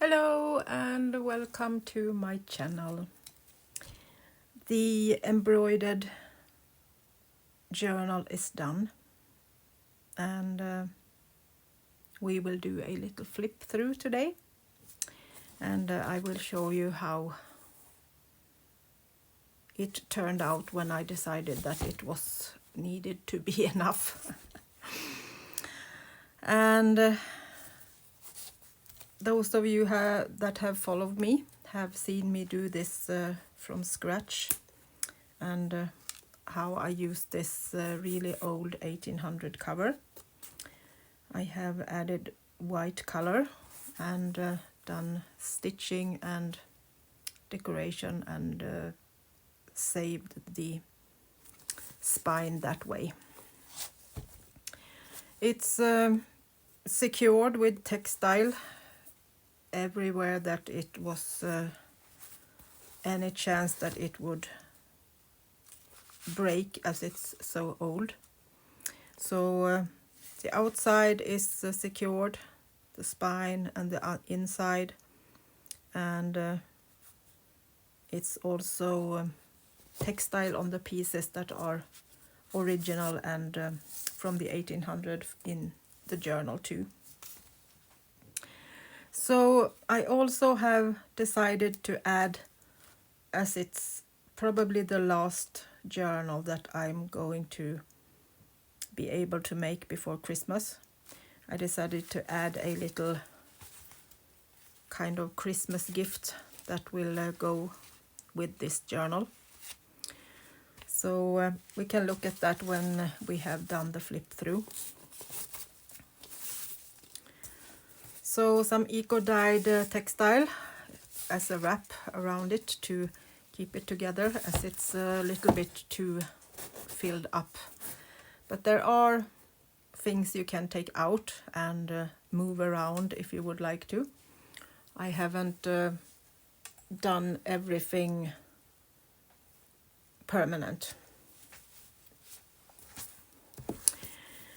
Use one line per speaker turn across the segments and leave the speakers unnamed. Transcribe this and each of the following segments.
Hello and welcome to my channel. The embroidered journal is done, and we will do a little flip through today, and I will show you how it turned out when I decided that it was needed to be enough. And those of you that have followed me have seen me do this from scratch, and how I use this really old 1800 cover. I have added white color and done stitching and decoration and saved the spine that way. It's secured with textile everywhere that it was any chance that it would break, as it's so old. So the outside is secured, the spine and the inside, and it's also textile on the pieces that are original and from the 1800 in the journal too. So I also have decided to add, as it's probably the last journal that I'm going to be able to make before Christmas, I decided to add a little kind of Christmas gift that will go with this journal. So we can look at that when we have done the flip through. So some eco-dyed textile as a wrap around it to keep it together, as it's a little bit too filled up. But there are things you can take out and move around if you would like to. I haven't done everything permanent.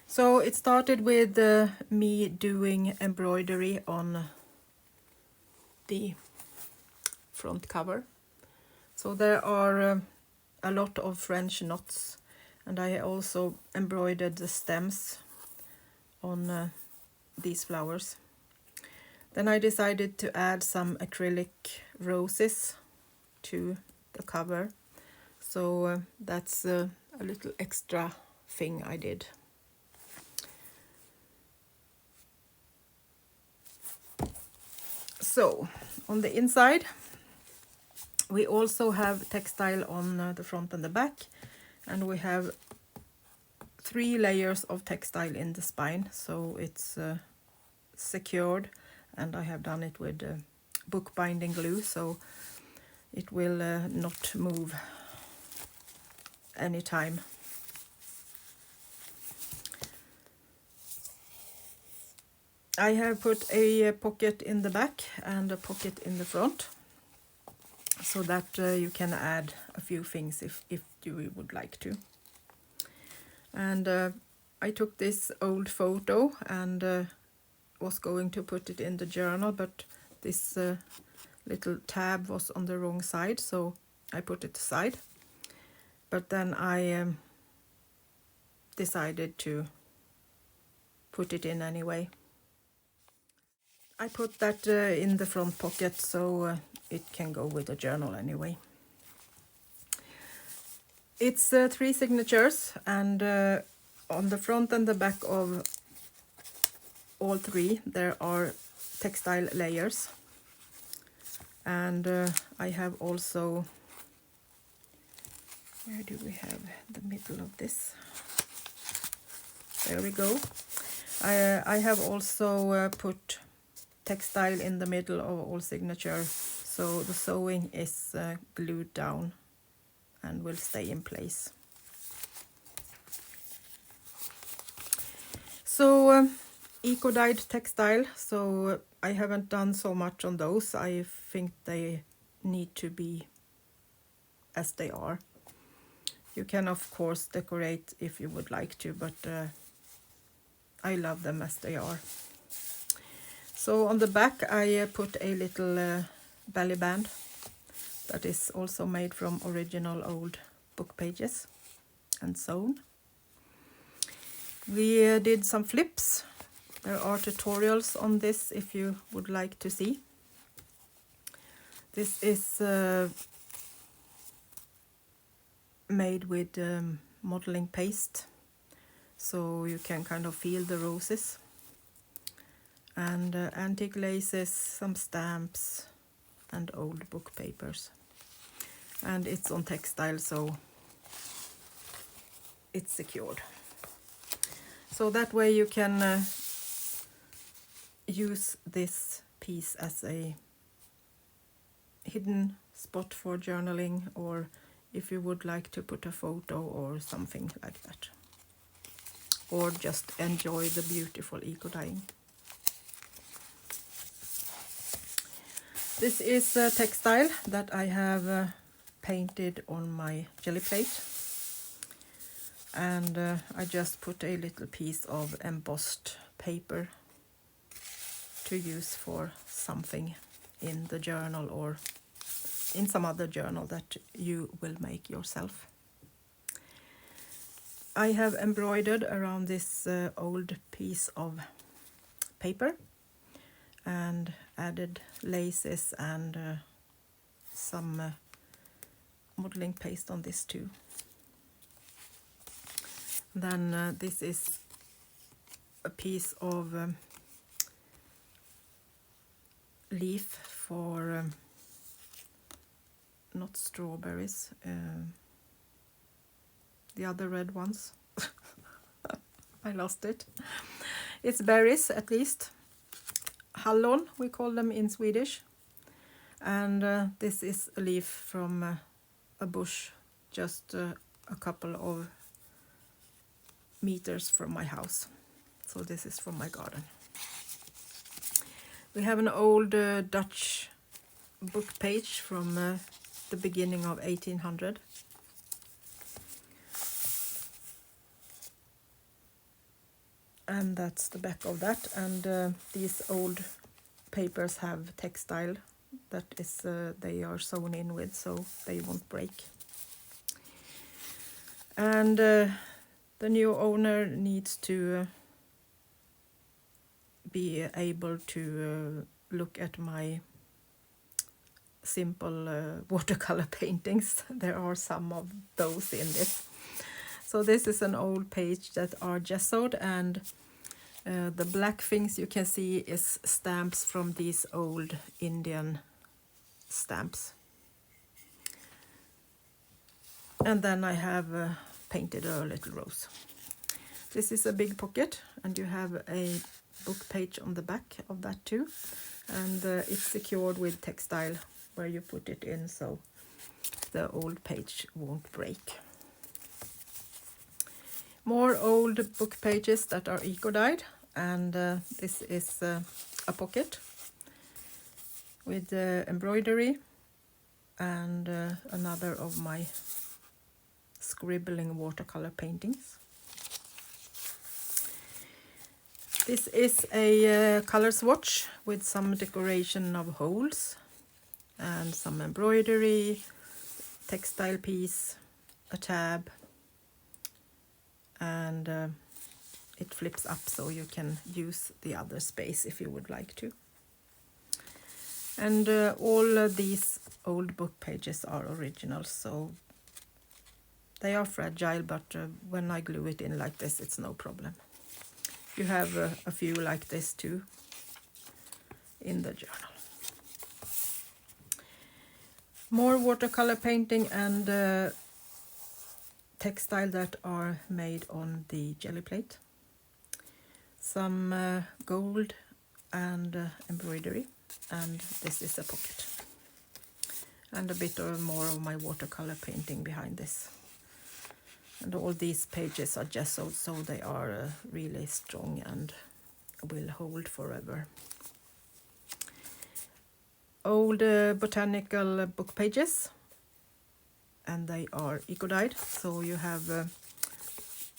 So it started with me doing embroidery on the front cover. So there are a lot of French knots, and I also embroidered the stems on these flowers. Then I decided to add some acrylic roses to the cover. So that's a little extra thing I did. So on the inside we also have textile on the front and the back, and we have 3 layers of textile in the spine, so it's secured, and I have done it with bookbinding glue, so it will not move anytime. I have put a pocket in the back and a pocket in the front, so that you can add a few things if you would like to. And I took this old photo and was going to put it in the journal, but this little tab was on the wrong side, so I put it aside. But then I decided to put it in anyway. I put that in the front pocket, so it can go with the journal anyway. It's 3 signatures, and on the front and the back of all 3 there are textile layers. And I have also, where do we have the middle of this? There we go. I have also put textile in the middle of all signatures, so the sewing is glued down and will stay in place. So eco-dyed textile, so I haven't done so much on those. I think they need to be as they are. You can of course decorate if you would like to, but I love them as they are. So on the back I put a little belly band that is also made from original old book pages and sewn. We did some flips. There are tutorials on this if you would like to see. This is made with modeling paste, so you can kind of feel the roses. And antique laces, some stamps and old book papers. And it's on textile, so it's secured. So that way you can use this piece as a hidden spot for journaling, or if you would like to put a photo or something like that. Or just enjoy the beautiful eco-dyeing. This is a textile that I have painted on my jelly plate. And I just put a little piece of embossed paper to use for something in the journal or in some other journal that you will make yourself. I have embroidered around this old piece of paper and added laces and some modeling paste on this too. Then this is a piece of leaf for not strawberries, the other red ones. I lost it. It's berries, at least. Hallon, we call them in Swedish. And this is a leaf from a bush just a couple of meters from my house. So this is from my garden. We have an old Dutch book page from the beginning of 1800. And that's the back of that. And these old papers have textile that is they are sewn in with, so they won't break. And the new owner needs to be able to look at my simple watercolor paintings. There are some of those in this. So this is an old page that are gessoed, and the black things you can see is stamps from these old Indian stamps. And then I have painted a little rose. This is a big pocket, and you have a book page on the back of that too. And it's secured with textile where you put it in, so the old page won't break. More old book pages that are eco-dyed, and this is a pocket with embroidery and another of my scribbling watercolor paintings. This is a color swatch with some decoration of holes and some embroidery, textile piece, a tab, and it flips up so you can use the other space if you would like to. And all these old book pages are original, so they are fragile, but when I glue it in like this, it's no problem. You have a few like this too in the journal. More watercolor painting and textile that are made on the jelly plate. Some gold and embroidery, and this is a pocket. And a bit more of my watercolor painting behind this. And all these pages are gessoed, so they are really strong and will hold forever. Old botanical book pages, and they are eco-dyed, so you have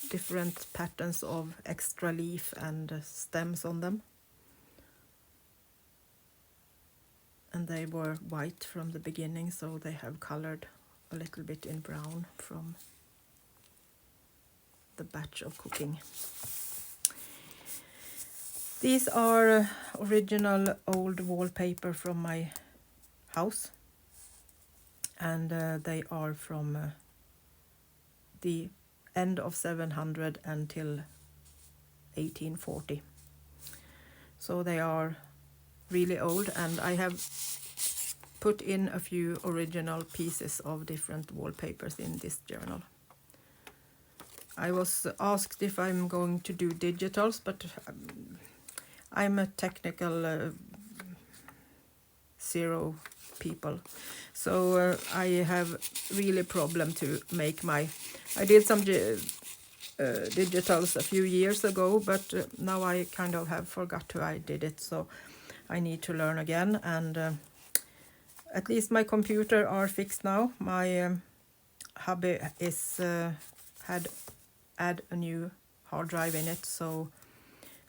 different patterns of extra leaf and stems on them. and they were white from the beginning, so they have colored a little bit in brown from the batch of cooking. These are original old wallpaper from my house, and they are from the end of 700 until 1840. So they are really old, and I have put in a few original pieces of different wallpapers in this journal. I was asked if I'm going to do digitals, but I'm a technical zero people, so I have really problem to make my... I did some digitals a few years ago, but now I kind of have forgot how I did it, so I need to learn again. And at least my computer are fixed now. My hubby is had add a new hard drive in it, so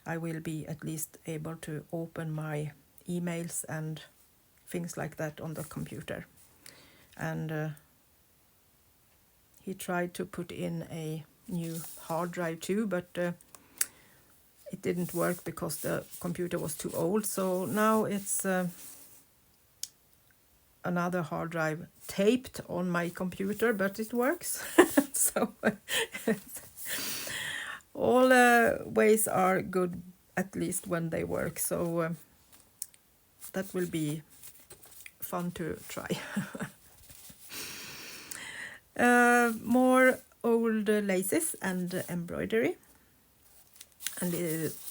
I will be at least able to open my emails and things like that on the computer. And he tried to put in a new hard drive too, but it didn't work because the computer was too old. So now it's another hard drive taped on my computer, but it works. So all ways are good, at least when they work. So that will be fun to try. More old laces and embroidery, and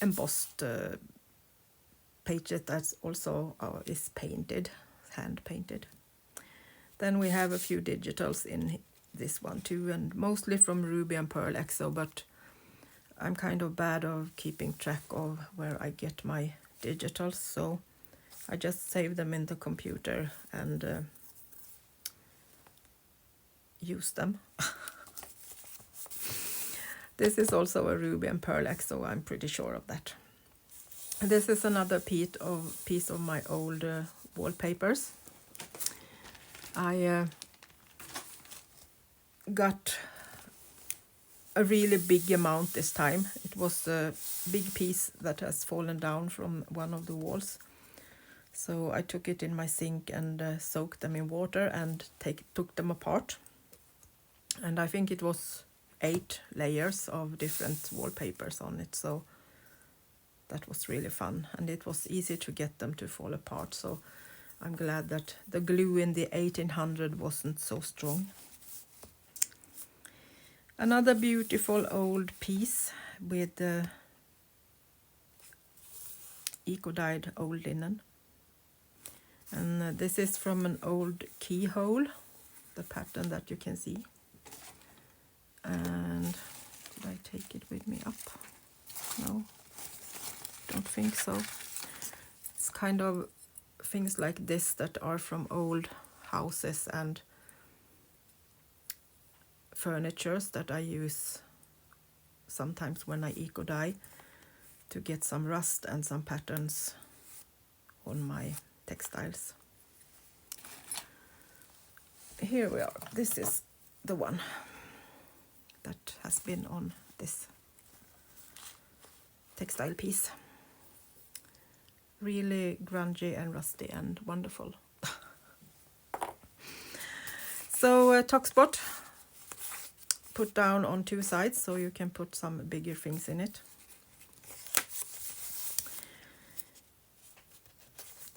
embossed pages that also is painted, hand painted. Then we have a few digitals in this one too, and mostly from Ruby and Pearl Exo, but I'm kind of bad of keeping track of where I get my digitals, so I just save them in the computer and use them. This is also a Ruby and Pearl Exo, I'm pretty sure of that. This is another piece of my old wallpapers. I got a really big amount this time. It was a big piece that has fallen down from one of the walls. So I took it in my sink and soaked them in water and took them apart. And I think it was 8 layers of different wallpapers on it. So that was really fun, and it was easy to get them to fall apart. So I'm glad that the glue in the 1800 wasn't so strong. Another beautiful old piece with eco-dyed old linen. And this is from an old keyhole, the pattern that you can see. And did I take it with me up? No, don't think so. It's kind of things like this that are from old houses and furnitures that I use sometimes when I eco-dye to get some rust and some patterns on my textiles. Here we are. This is the one that has been on this textile piece. Really grungy and rusty and wonderful. So tuck spot, put down on 2 sides so you can put some bigger things in it.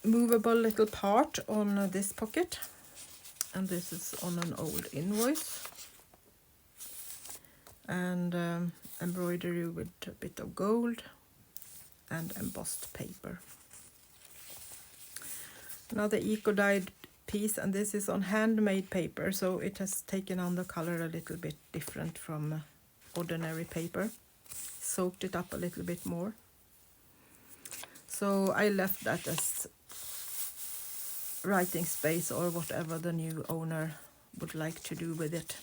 Movable little part on this pocket, and this is on an old invoice. And embroidery with a bit of gold and embossed paper. Another eco-dyed piece, and this is on handmade paper, so it has taken on the color a little bit different from ordinary paper. Soaked it up a little bit more. So I left that as writing space or whatever the new owner would like to do with it.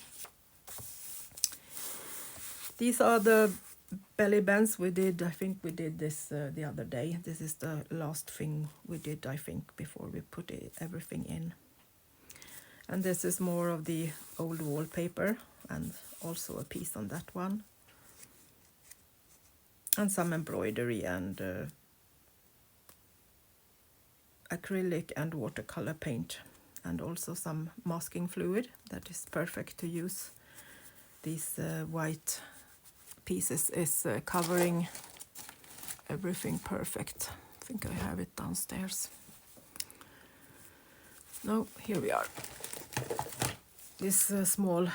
These are the belly bands we did, I think we did this the other day. This is the last thing we did, I think, before we put everything in. And this is more of the old wallpaper, and also a piece on that one. And some embroidery and acrylic and watercolor paint, and also some masking fluid that is perfect to use. These white pieces is covering everything perfect. I think I have it downstairs. No, here we are. These small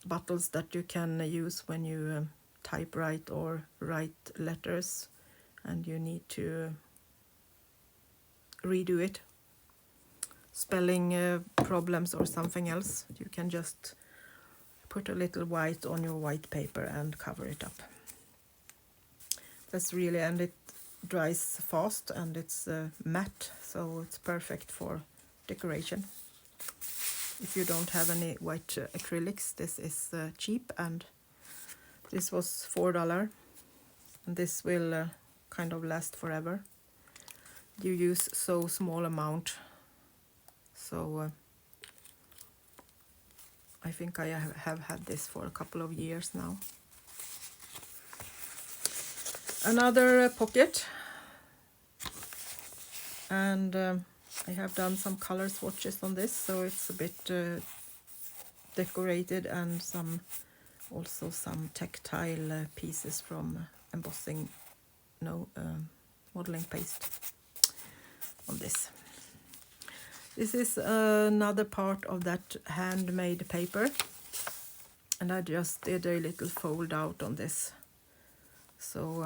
bottles that you can use when you typewrite or write letters and you need to redo it. Spelling problems or something else. You can just put a little white on your white paper and cover it up. That's really, and it dries fast and it's matte, so it's perfect for decoration. If you don't have any white acrylics, this is cheap, and this was $4, and this will kind of last forever. You use so small amount, so I think I have had this for a couple of years now. Another pocket, and I have done some color swatches on this, so it's a bit decorated, and also some tactile pieces from embossing, modeling paste on this. This is another part of that handmade paper, and I just did a little fold out on this. So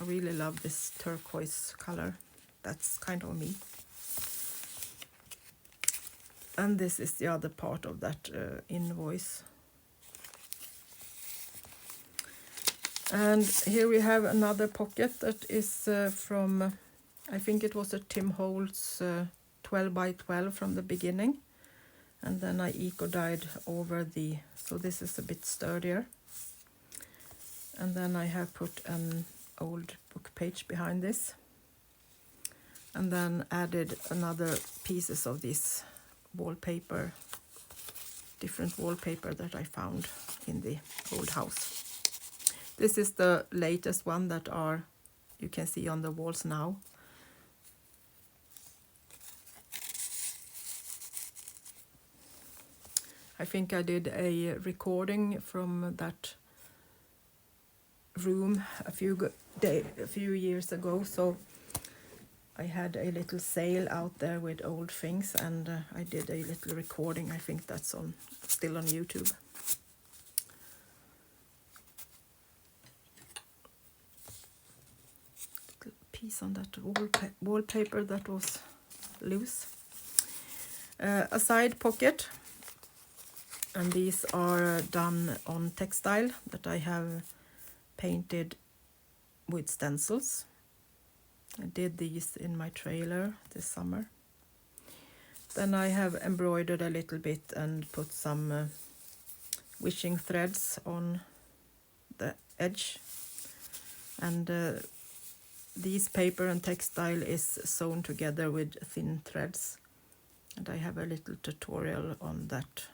I really love this turquoise color. That's kind of me. And this is the other part of that invoice. And here we have another pocket that is from, I think it was a Tim Holtz 12 by 12 from the beginning. And then I eco-dyed over the, so this is a bit sturdier. And then I have put an old book page behind this. And then added another pieces of this wallpaper, different wallpaper that I found in the old house. This is the latest one that you can see on the walls now. I think I did a recording from that room a few years ago, so I had a little sale out there with old things, and I did a little recording. I think that's still on YouTube. Little piece on that wallpaper that was loose. A side pocket, and these are done on textile that I have painted with stencils. I did these in my trailer this summer. Then I have embroidered a little bit and put some wishing threads on the edge. And these paper and textile is sewn together with thin threads. And I have a little tutorial on that.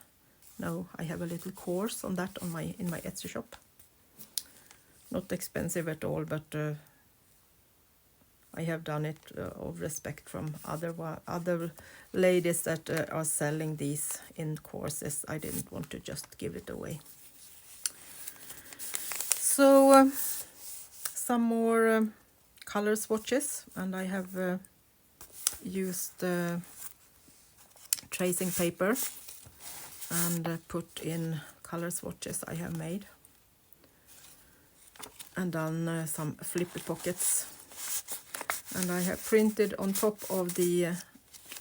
No, I have a little course on that in my Etsy shop. Not expensive at all, but I have done it of respect from other ladies that are selling these in courses. I didn't want to just give it away. So some more color swatches, and I have used tracing paper and put in color swatches I have made, and done some flipper pockets. And I have printed on top of the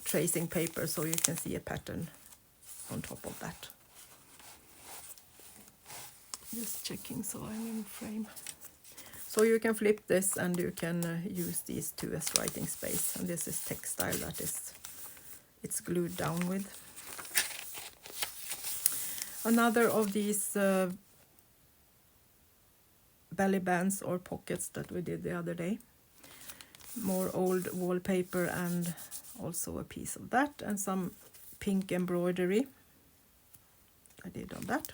tracing paper, so you can see a pattern on top of that. Just checking so I'm in frame. So you can flip this and you can use these two as writing space. And this is textile that it's glued down with. Another of these belly bands or pockets that we did the other day. More old wallpaper and also a piece of that, and some pink embroidery I did on that.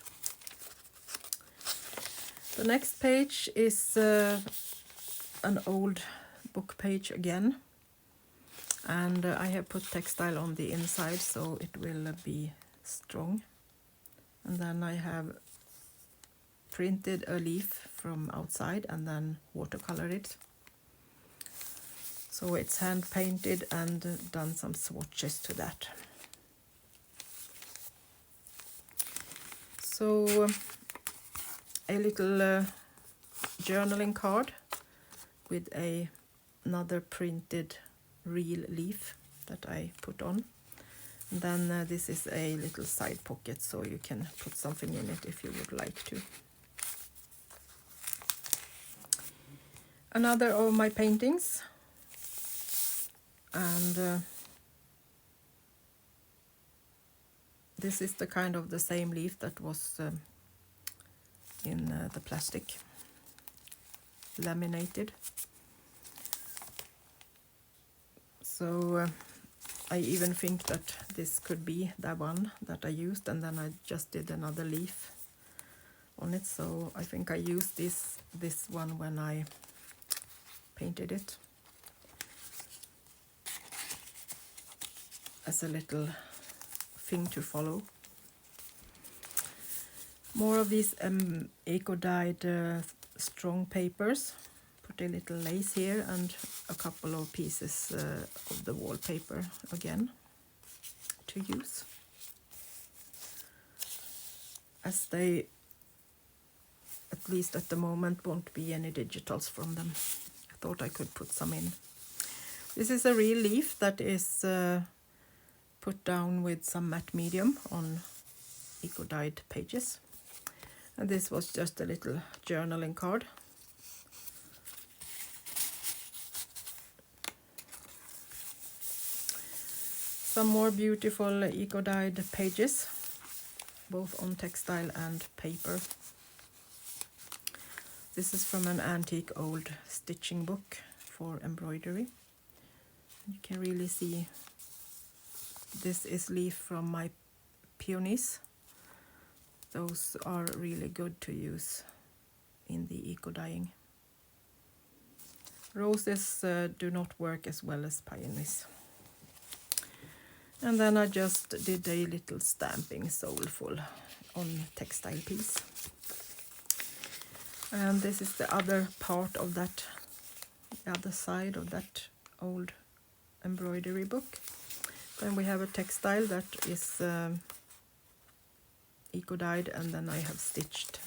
The next page is an old book page again, and I have put textile on the inside so it will be strong. And then I have printed a leaf from outside and then watercolored it. So it's hand painted and done some swatches to that. So a little journaling card with another printed real leaf that I put on. And then this is a little side pocket, so you can put something in it if you would like to. Another of my paintings, and this is the kind of the same leaf that was in the plastic, laminated. So I even think that this could be the one that I used, and then I just did another leaf on it. So I think I used this one when I painted it as a little thing to follow. More of these eco-dyed strong papers. Put a little lace here and a couple of pieces of the wallpaper again to use, as they, at least at the moment, won't be any digitals from them. I thought I could put some in. This is a real leaf that is put down with some matte medium on eco-dyed pages. And this was just a little journaling card. Some more beautiful eco-dyed pages, both on textile and paper. This is from an antique old stitching book for embroidery. You can really see this is leaf from my peonies. Those are really good to use in the eco-dyeing. Roses do not work as well as peonies. And then I just did a little stamping soulful on textile piece. And this is the other part of that, the other side of that old embroidery book. Then we have a textile that is eco-dyed, and then I have stitched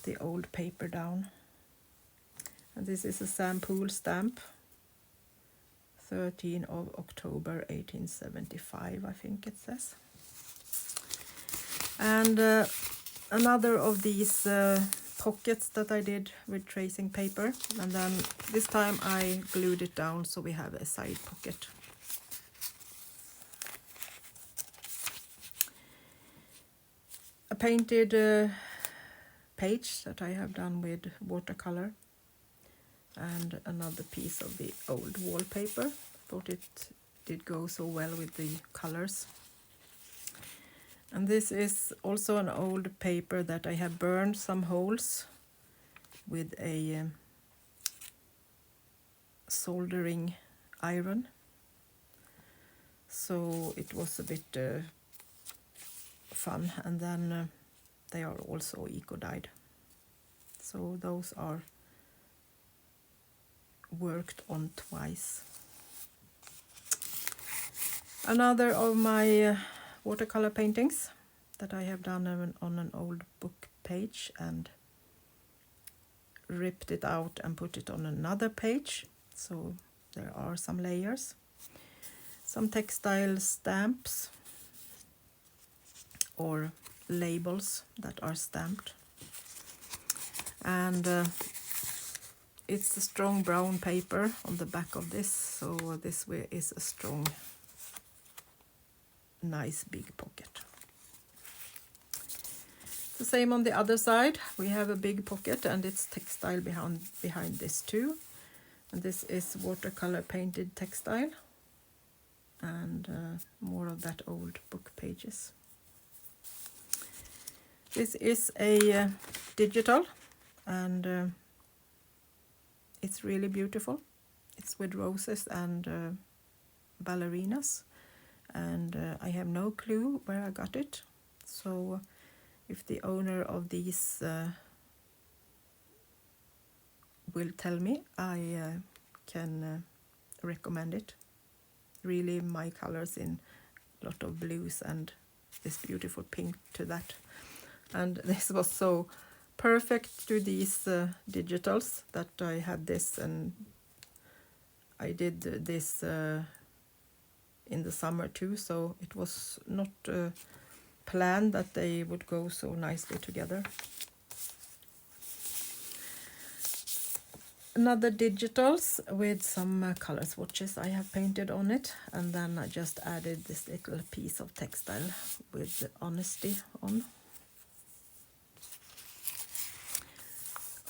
the old paper down. And this is a sample stamp, 13th of October 1875, I think it says. And another of these pockets that I did with tracing paper, and then this time I glued it down so we have a side pocket. A painted page that I have done with watercolor, and another piece of the old wallpaper. Thought it did go so well with the colors. And this is also an old paper that I have burned some holes with a soldering iron. So it was a bit fun, and then they are also eco-dyed. So those are worked on twice. Another of my watercolor paintings that I have done on an old book page and ripped it out and put it on another page, so there are some layers. Some textile stamps or labels that are stamped, and it's a strong brown paper on the back of this, so this way is a strong, nice big pocket. The same on the other side. We have a big pocket and it's textile behind this too. And this is watercolor painted textile. And more of that old book pages. This is a digital, and it's really beautiful. It's with roses and ballerinas, and I have no clue where I got it. So if the owner of these will tell me, I can recommend it. Really my colors in a lot of blues and this beautiful pink to that. And this was so perfect to these digitals that I had this, and I did this in the summer too, so it was not planned that they would go so nicely together. Another digitals with some color swatches I have painted on it, and then I just added this little piece of textile with honesty on.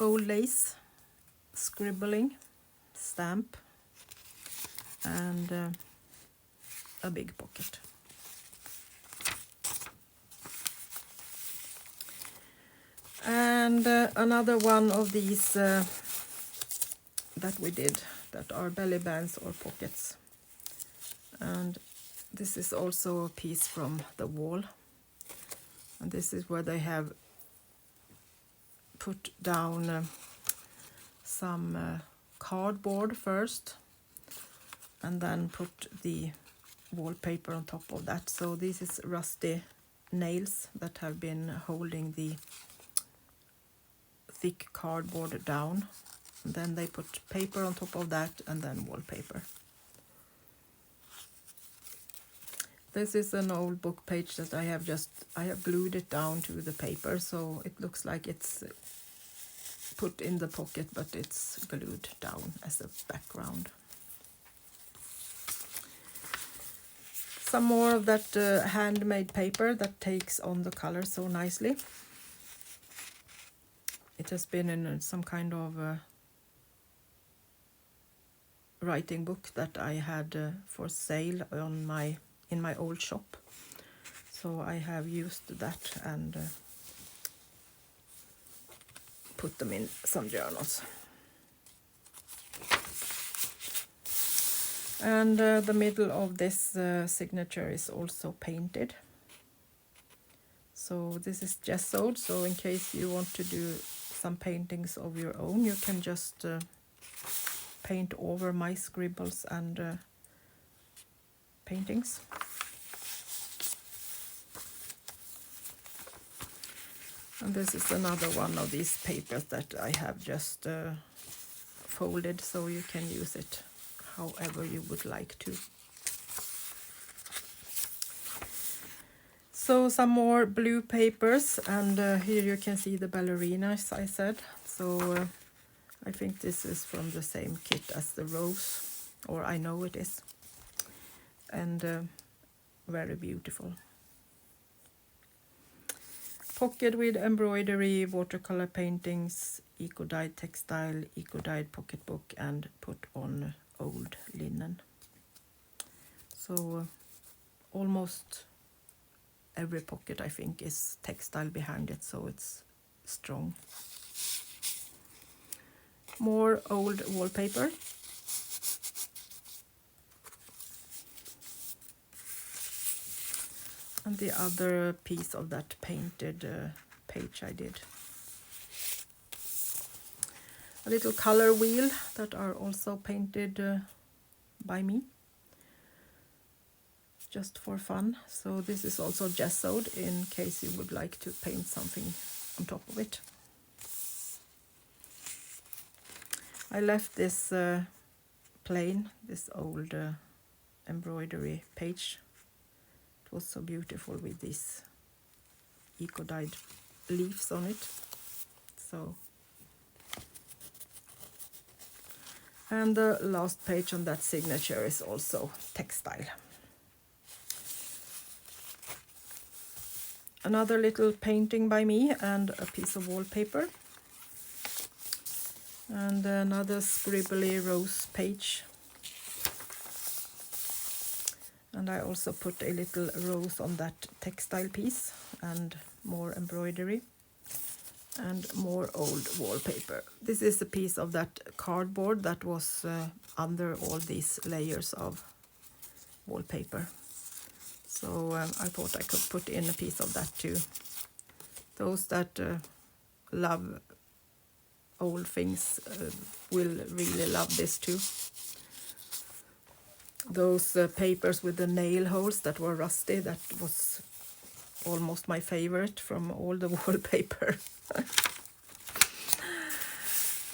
Old lace, scribbling, stamp, and a big pocket. And another one of these that we did that are belly bands or pockets. And this is also a piece from the wall. And this is where they have put down some cardboard first and then put the wallpaper on top of that. So this is rusty nails that have been holding the thick cardboard down. And then they put paper on top of that and then wallpaper. This is an old book page that I have glued it down to the paper, so it looks like it's put in the pocket, but it's glued down as a background. Some more of that handmade paper that takes on the color so nicely. It has been in some kind of writing book that I had for sale on in my old shop. So I have used that and put them in some journals. And the middle of this signature is also painted. So this is gessoed, so in case you want to do some paintings of your own, you can just paint over my scribbles and paintings. And this is another one of these papers that I have just folded, so you can use it however you would like to. So some more blue papers, and here you can see the ballerinas I said. So I think this is from the same kit as the rose, or I know it is. And very beautiful. Pocket with embroidery, watercolor paintings, eco-dyed textile, eco-dyed pocketbook, and put on old linen. So almost every pocket I think is textile behind it, so it's strong. More old wallpaper. And the other piece of that painted page I did. A little color wheel that are also painted by me, just for fun. So this is also gessoed in case you would like to paint something on top of it. I left this plain, this old embroidery page. It was so beautiful with these eco-dyed leaves on it. So, and the last page on that signature is also textile. Another little painting by me and a piece of wallpaper. And another scribbly rose page. And I also put a little rose on that textile piece and more embroidery and more old wallpaper. This is a piece of that cardboard that was under all these layers of wallpaper. So I thought I could put in a piece of that too. Those that love old things will really love this too. Those papers with the nail holes that were rusty, that was almost my favorite from all the wallpaper.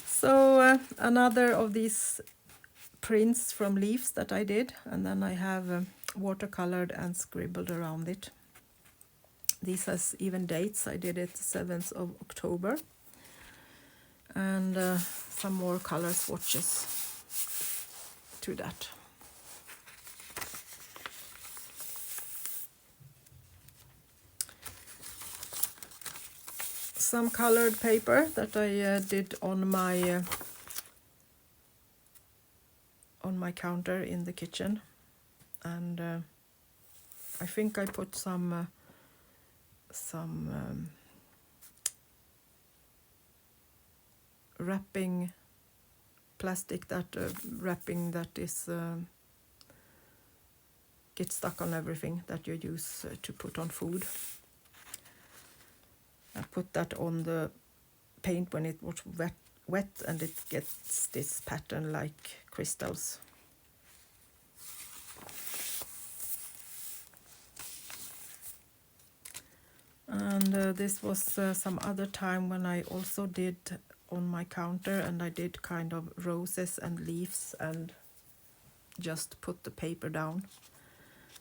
So another of these prints from leaves that I did, and then I have watercolored and scribbled around it. This has even dates. I did it 7th of October. And some more color swatches to that. Some colored paper that I did on my counter in the kitchen, and I think I put some wrapping plastic, that wrapping that is gets stuck on everything that you use to put on food. I put that on the paint when it was wet, and it gets this pattern like crystals. And this was some other time when I also did on my counter, and I did kind of roses and leaves and just put the paper down.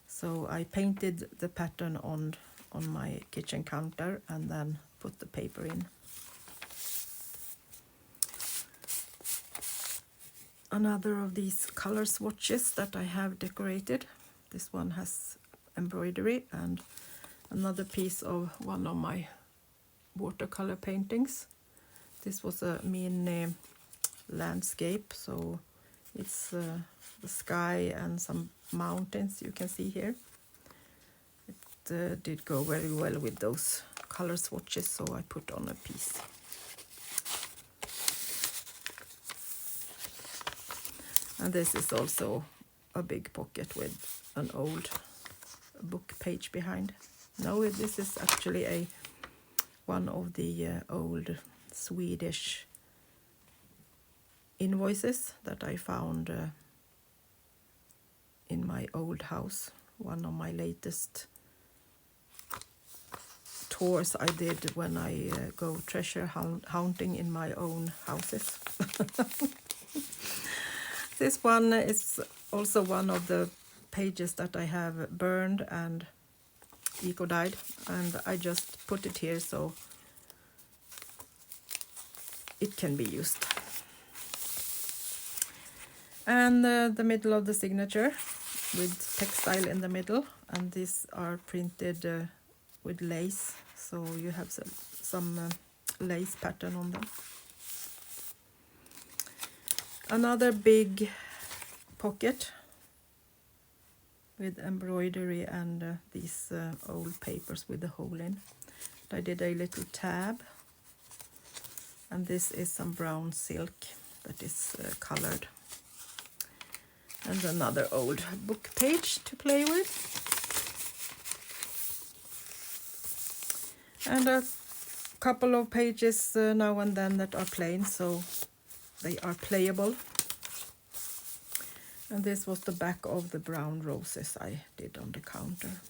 So I painted the pattern on my kitchen counter and then put the paper in. Another of these color swatches that I have decorated. This one has embroidery, and another piece of one of my watercolor paintings. This was a mini landscape, so it's the sky and some mountains you can see here. It did go very well with those color swatches, so I put on a piece. And this is also a big pocket with an old book page behind. No, this is actually one of the old Swedish invoices that I found in my old house. One of my latest tours I did when I go treasure hunting in my own houses. This one is also one of the pages that I have burned and eco-dyed, and I just put it here so it can be used. And the middle of the signature with textile in the middle, and these are printed with lace, so you have some lace pattern on them. Another big pocket with embroidery and these old papers with the hole in. I did a little tab, and this is some brown silk that is colored. And another old book page to play with. And a couple of pages now and then that are plain, so they are playable. And this was the back of the brown roses I did on the counter.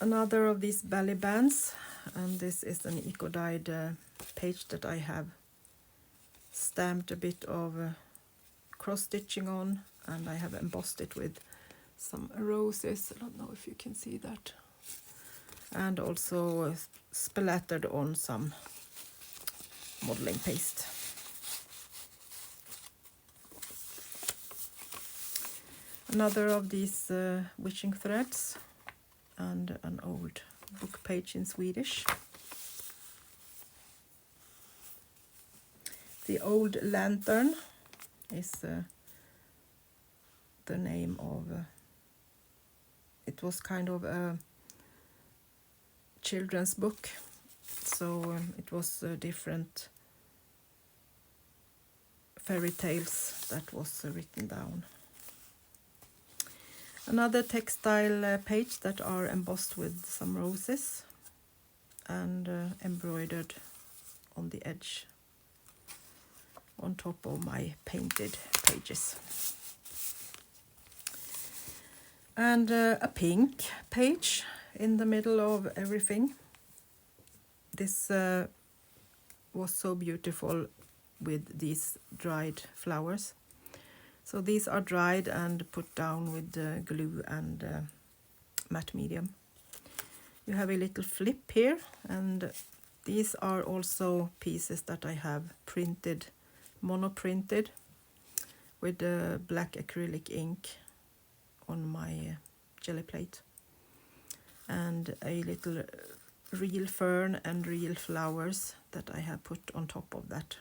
Another of these belly bands, and this is an eco-dyed page that I have stamped a bit of cross stitching on, and I have embossed it with some roses. I don't know if you can see that. And also splattered on some modeling paste. Another of these wishing threads and an old book page in Swedish. The Old Lantern is the name of, it was kind of a children's book, so it was different fairy tales that was written down. Another textile page that are embossed with some roses and embroidered on the edge on top of my painted pages. And a pink page in the middle of everything. This was so beautiful with these dried flowers. So these are dried and put down with glue and matte medium. You have a little flip here, and these are also pieces that I have printed, monoprinted, with black acrylic ink on my jelly plate. And a little real fern and real flowers that I have put on top of that.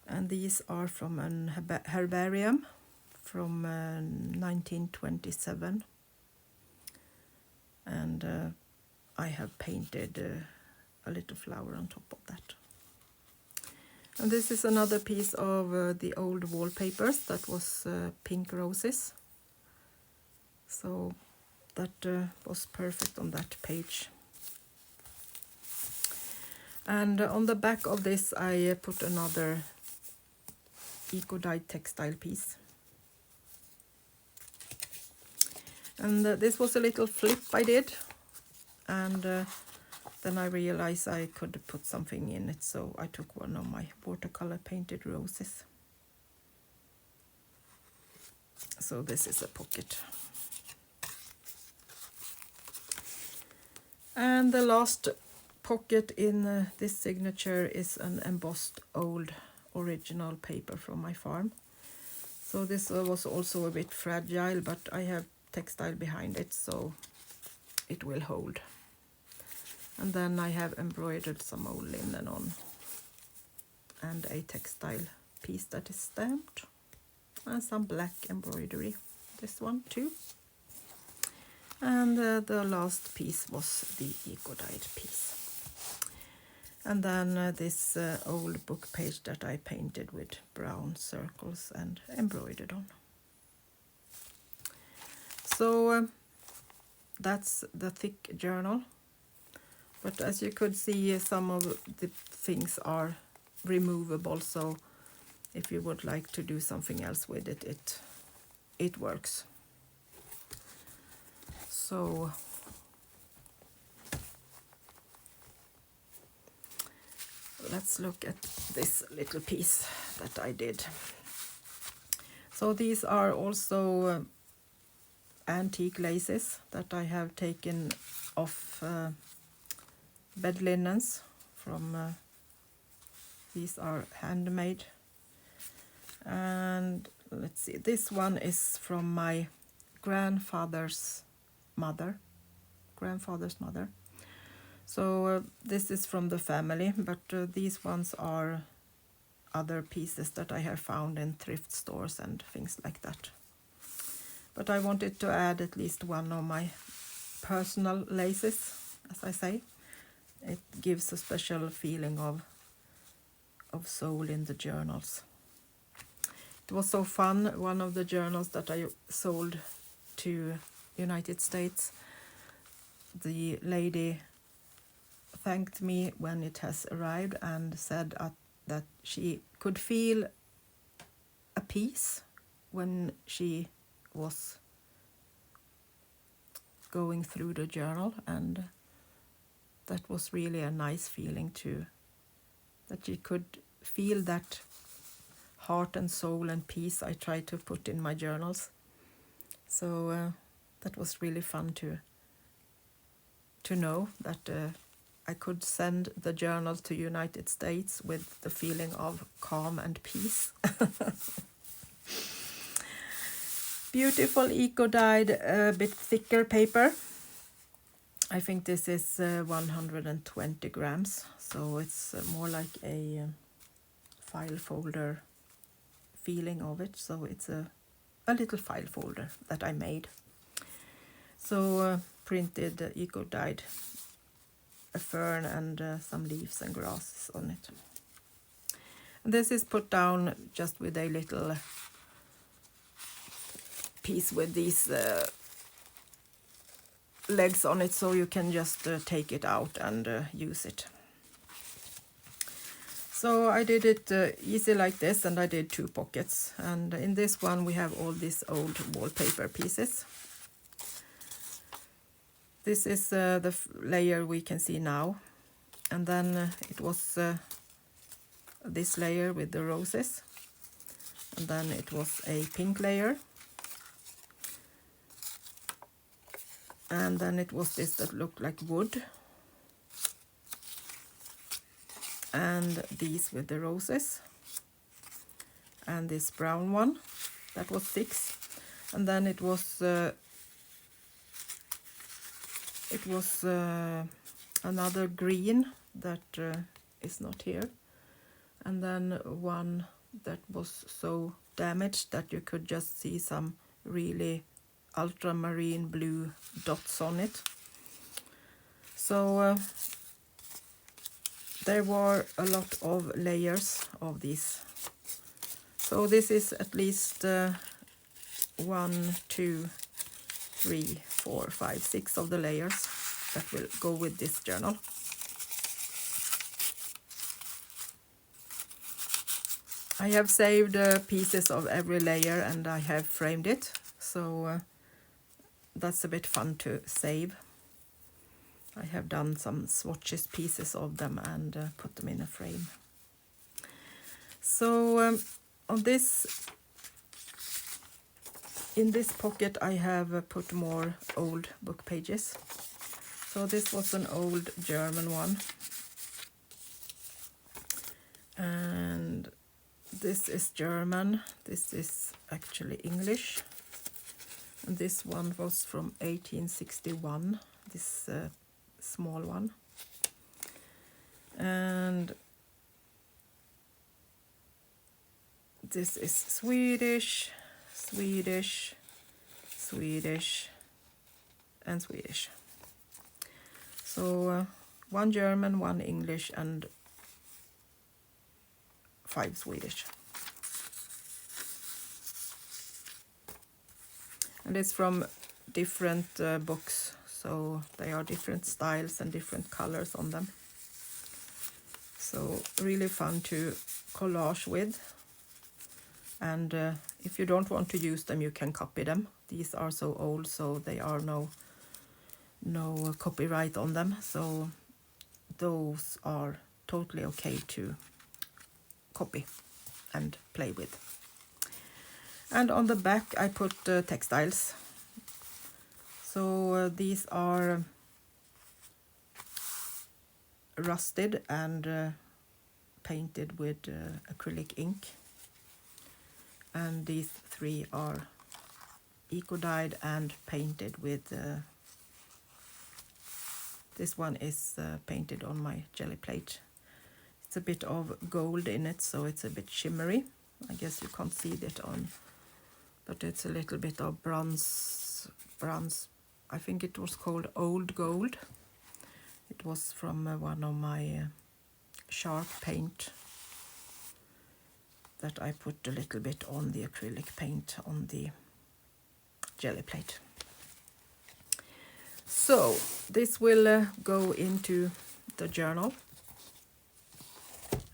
And these are from an herbarium from 1927. And I have painted a little flower on top of that. And this is another piece of the old wallpapers that was pink roses. So that was perfect on that page. And on the back of this I put another eco-dyed textile piece. And this was a little flip I did, and then I realized I could put something in it, so I took one of my watercolor painted roses. So this is a pocket. And the last pocket in this signature is an embossed old original paper from my farm. So this was also a bit fragile, but I have textile behind it, so it will hold. And then I have embroidered some old linen on, and a textile piece that is stamped, and some black embroidery, this one too. And the last piece was the eco-dyed piece. And then this old book page that I painted with brown circles and embroidered on. So that's the thick journal. But as you could see, some of the things are removable, so if you would like to do something else with it, it works. So let's look at this little piece that I did. So these are also antique laces that I have taken off bed linens from, these are handmade. And let's see, this one is from my grandfather's mother. So this is from the family, but these ones are other pieces that I have found in thrift stores and things like that. But I wanted to add at least one of my personal laces, as I say. It gives a special feeling of soul in the journals. It was so fun. One of the journals that I sold to United States, the lady thanked me when it has arrived and said that she could feel a peace when she was going through the journal, and that was really a nice feeling too, that you could feel that heart and soul and peace I try to put in my journals. So that was really fun to know that I could send the journal to United States with the feeling of calm and peace. beautiful eco-dyed, a bit thicker paper. I think this is 120 grams, so it's more like a file folder feeling of it. So it's a little file folder that I made. So printed eco-dyed a fern and some leaves and grasses on it. And this is put down just with a little piece with these legs on it, so you can just take it out and use it. So I did it easy like this, and I did 2 pockets, and in this one we have all these old wallpaper pieces. This is the layer we can see now, and then it was this layer with the roses, and then it was a pink layer, and then it was this that looked like wood, and these with the roses, and this brown one, that was 6, and then it was another green that is not here, and then one that was so damaged that you could just see some really ultramarine blue dots on it. So there were a lot of layers of these. So this is at least 1, 2, 3, 4, 5, 6 of the layers that will go with this journal. I have saved pieces of every layer, and I have framed it, so that's a bit fun to save. I have done some swatches pieces of them and put them in a frame. So on this, in this pocket I have put more old book pages. So this was an old German one, and this is German, this is actually English, and this one was from 1861, this small one, and this is Swedish, Swedish, Swedish, and Swedish. So 1 German, 1 English, and 5 Swedish. And it's from different books, so they are different styles and different colors on them. So really fun to collage with. And if you don't want to use them, you can copy them. These are so old, so they are no copyright on them. So those are totally okay to copy and play with. And on the back I put textiles. So these are rusted and painted with acrylic ink. And these 3 are eco-dyed and painted with, this one is painted on my jelly plate. It's a bit of gold in it, so it's a bit shimmery. I guess you can't see it on, but it's a little bit of bronze. I think it was called old gold. It was from one of my sharp paint that I put a little bit on the acrylic paint on the jelly plate. So this will go into the journal,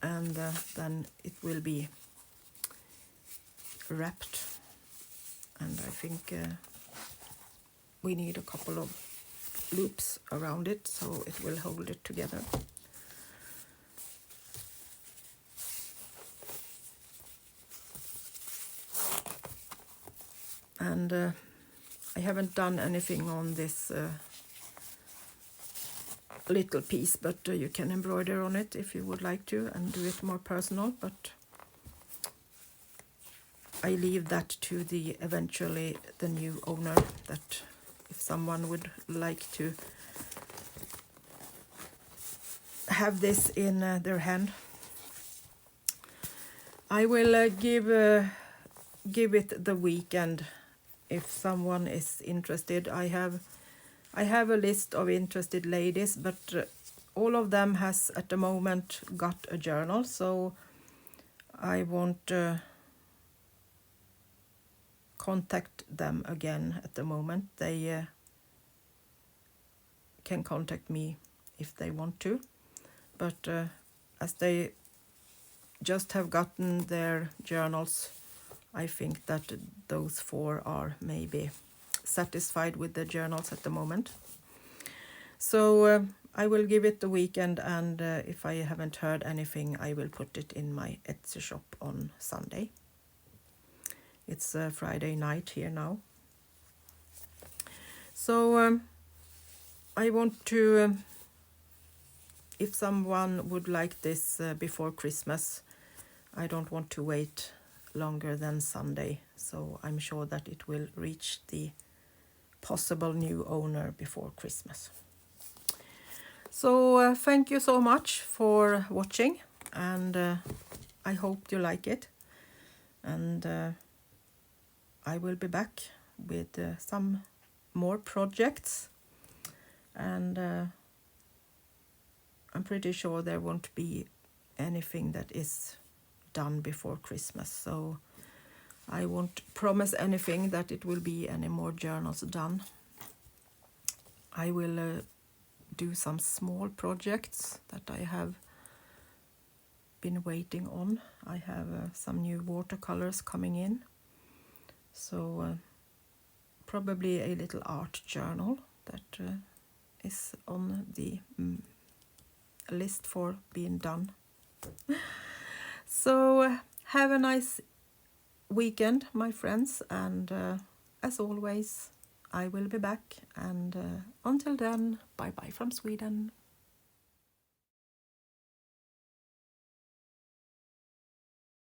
and then it will be wrapped, and I think we need a couple of loops around it so it will hold it together. And I haven't done anything on this little piece, but you can embroider on it if you would like to and do it more personal. But I leave that to the eventually the new owner, that if someone would like to have this in their hand. I will give it the weekend if someone is interested. I have a list of interested ladies, but all of them has at the moment got a journal, so I won't contact them again at the moment. They can contact me if they want to, but as they just have gotten their journals, I think that those 4 are maybe satisfied with the journals at the moment. So I will give it the weekend, and if I haven't heard anything, I will put it in my Etsy shop on Sunday. It's Friday night here now. So I want to, if someone would like this before Christmas, I don't want to wait longer than Sunday, so I'm sure that it will reach the possible new owner before Christmas. So thank you so much for watching, and I hope you like it, and I will be back with some more projects, and I'm pretty sure there won't be anything that is done before Christmas, so I won't promise anything that it will be any more journals done. I will do some small projects that I have been waiting on. I have some new watercolors coming in, so probably a little art journal that is on the list for being done. So have a nice weekend, my friends, and as always, I will be back, and until then, bye bye from Sweden.